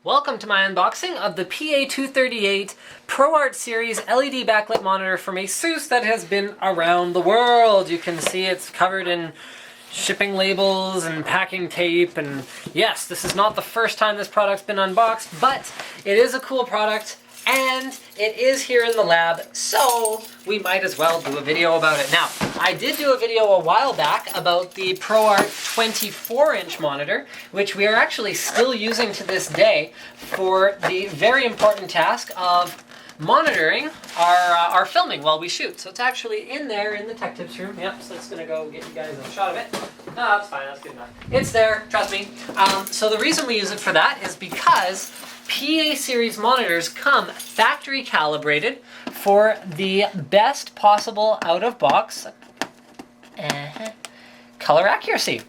Welcome to my unboxing of the PA238 Pro Art Series LED backlit monitor from ASUS that has been around the world. You can see it's covered in shipping labels and packing tape, and yes, this is not the first time this product's been unboxed, but it is a cool product and it is here in the lab, so we might as well do a video about it. Now, I did do a video a while back about the Pro Art 24-inch monitor, which we are actually still using to this day for the very important task of monitoring our filming while we shoot. So it's actually in there in the tech tips room. Yep, so it's gonna go get you guys a shot of it. No, that's fine, that's good enough. It's there, trust me. So the reason we use it for that is because PA series monitors come factory calibrated for the best possible out-of-box color accuracy.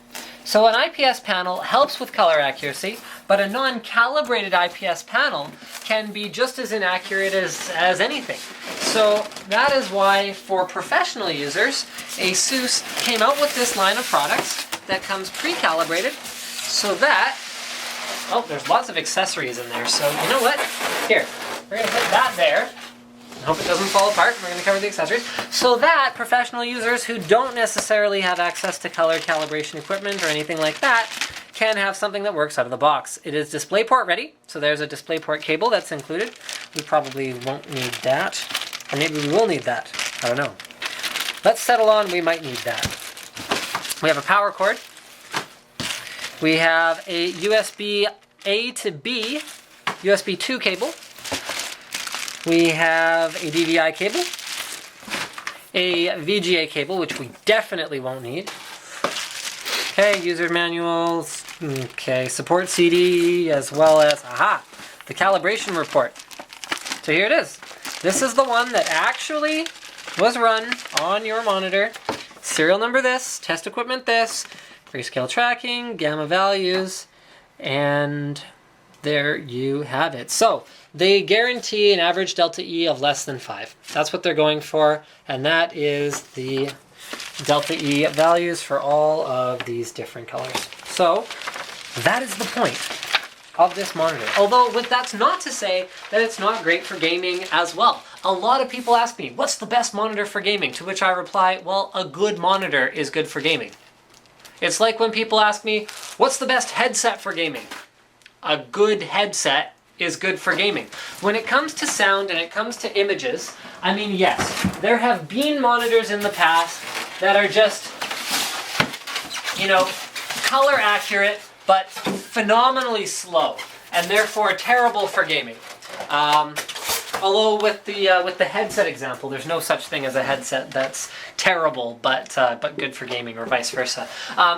So an IPS panel helps with color accuracy, but a non-calibrated IPS panel can be just as inaccurate as anything. So that is why for professional users, ASUS came out with this line of products that comes pre-calibrated so that, oh, there's lots of accessories in there, so you know what? Here, we're gonna put that there. I hope it doesn't fall apart. We're going to cover the accessories so that professional users who don't necessarily have access to color calibration equipment or anything like that can have something that works out of the box. It is DisplayPort ready, so there's a DisplayPort cable that's included. We probably won't need that, or maybe we will need that. I don't know. Let's settle on we might need that. We have a power cord. We have a USB A to B, USB 2 cable. We have a DVI cable, a VGA cable, which we definitely won't need. Okay, user manuals, okay, support CD, as well as, the calibration report. So here it is. This is the one that actually was run on your monitor. Serial number this, test equipment this, grayscale tracking, gamma values, and there you have it. So they guarantee an average delta E of less than 5. That's what they're going for, and that is the delta E values for all of these different colors. So that is the point of this monitor. Although that's not to say that it's not great for gaming as well. A lot of people ask me, what's the best monitor for gaming? To which I reply, well, a good monitor is good for gaming. It's like when people ask me, what's the best headset for gaming? A good headset is good for gaming. When it comes to sound and it comes to images, I mean, yes, there have been monitors in the past that are just, you know, color accurate, but phenomenally slow, and therefore terrible for gaming. Although with the headset example, there's no such thing as a headset that's terrible but good for gaming, or vice versa.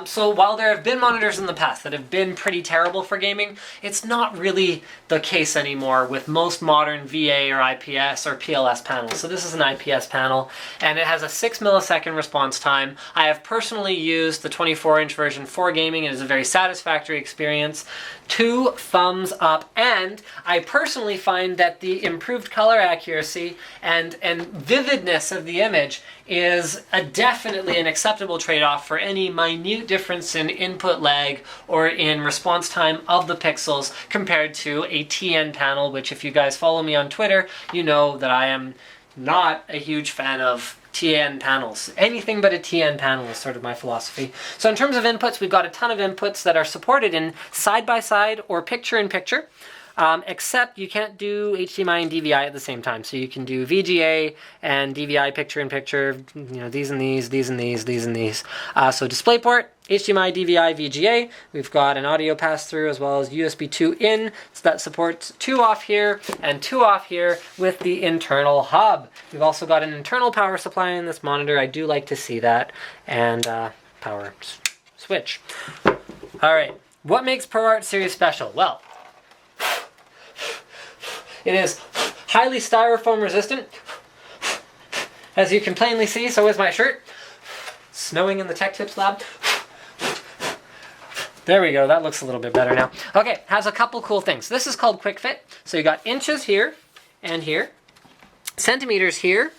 So while there have been monitors in the past that have been pretty terrible for gaming, it's not really the case anymore with most modern VA or IPS or PLS panels. So this is an IPS panel, and it has a 6 millisecond response time. I have personally used the 24-inch version for gaming. It is a very satisfactory experience. 2 thumbs up, and I personally find that the improved color accuracy and vividness of the image is definitely an acceptable trade-off for any minute difference in input lag or in response time of the pixels compared to a TN panel, which if you guys follow me on Twitter, you know that I am not a huge fan of TN panels. Anything but a TN panel is sort of my philosophy. So in terms of inputs, we've got a ton of inputs that are supported in side-by-side or picture-in-picture. Except you can't do HDMI and DVI at the same time. So you can do VGA and DVI picture-in-picture, you know, these and these, these and these, these and these. So DisplayPort, HDMI, DVI, VGA. We've got an audio pass-through as well as USB 2 in, so that supports 2 off here and 2 off here with the internal hub. We've also got an internal power supply in this monitor. I do like to see that. And power switch. All right, what makes Pro Art Series special? Well, it is highly styrofoam resistant. As you can plainly see, so is my shirt. Snowing in the Tech Tips lab. There we go, that looks a little bit better now. Okay, has a couple cool things. This is called Quick Fit. So you got inches here and here, centimeters here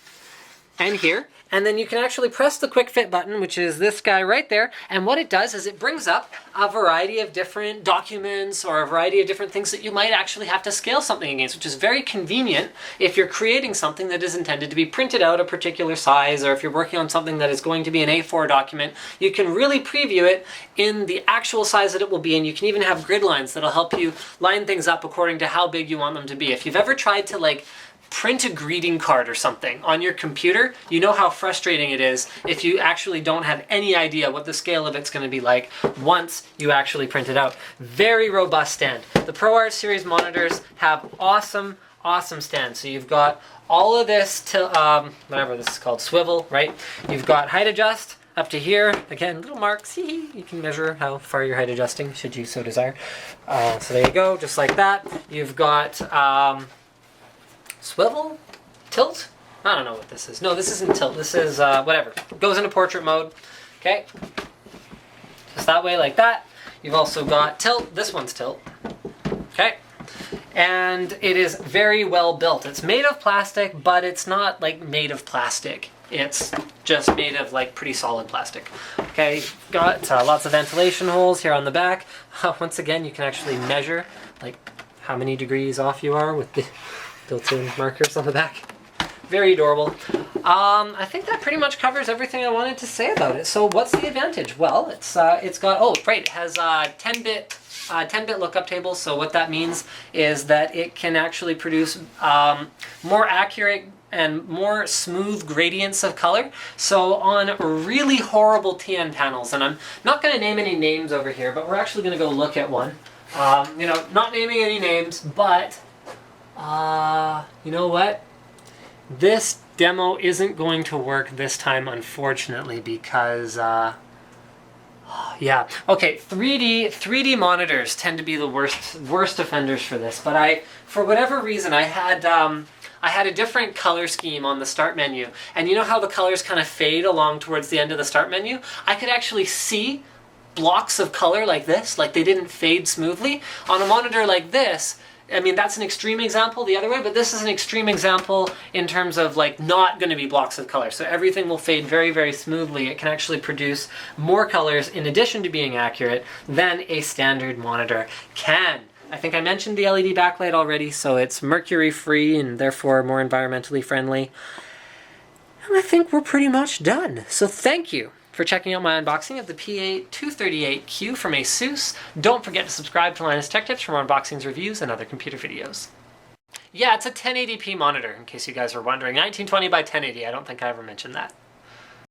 and here, And then you can actually press the quick fit button, which is this guy right there. And what it does is it brings up a variety of different documents or a variety of different things that you might actually have to scale something against, which is very convenient if you're creating something that is intended to be printed out a particular size, or if you're working on something that is going to be an A4 document, you can really preview it in the actual size that it will be, and you can even have grid lines that'll help you line things up according to how big you want them to be. If you've ever tried to like print a greeting card or something on your computer, you know how frustrating it is if you actually don't have any idea what the scale of it's going to be like once you actually print it out. Very robust stand. The Pro Art series monitors have awesome stands. So you've got all of this to whatever this is called, swivel, right? You've got height adjust up to here. Again, little marks. You can measure how far you're height adjusting should you so desire. So there you go, just like that. You've got swivel? Tilt? I don't know what this is. No, this isn't tilt. This is whatever. Goes into portrait mode. Okay. Just that way, like that. You've also got tilt. This one's tilt. Okay. And it is very well built. It's made of plastic, but it's not like made of plastic. It's just made of like pretty solid plastic. Okay, got lots of ventilation holes here on the back. Once again, you can actually measure like how many degrees off you are with the built-in markers on the back. Very adorable. I think that pretty much covers everything I wanted to say about it. So what's the advantage? Well, it's got, oh, right, it has 10-bit lookup tables. So what that means is that it can actually produce more accurate and more smooth gradients of color. So on really horrible TN panels, and I'm not going to name any names over here, but we're actually going to go look at one. You know, not naming any names, but you know what? This demo isn't going to work this time, unfortunately, because yeah. Okay, 3D monitors tend to be the worst offenders for this, but for whatever reason, I had a different color scheme on the start menu, and you know how the colors kind of fade along towards the end of the start menu? I could actually see blocks of color like this, like they didn't fade smoothly. On a monitor like this, I mean, that's an extreme example the other way, but this is an extreme example in terms of like not going to be blocks of color. So everything will fade very, very smoothly. It can actually produce more colors in addition to being accurate than a standard monitor can. I think I mentioned the LED backlight already, so it's mercury free and therefore more environmentally friendly. And I think we're pretty much done. So thank you for checking out my unboxing of the PA238Q from ASUS. Don't forget to subscribe to Linus Tech Tips for more unboxings, reviews, and other computer videos. Yeah, it's a 1080p monitor, in case you guys were wondering. 1920 by 1080, I don't think I ever mentioned that.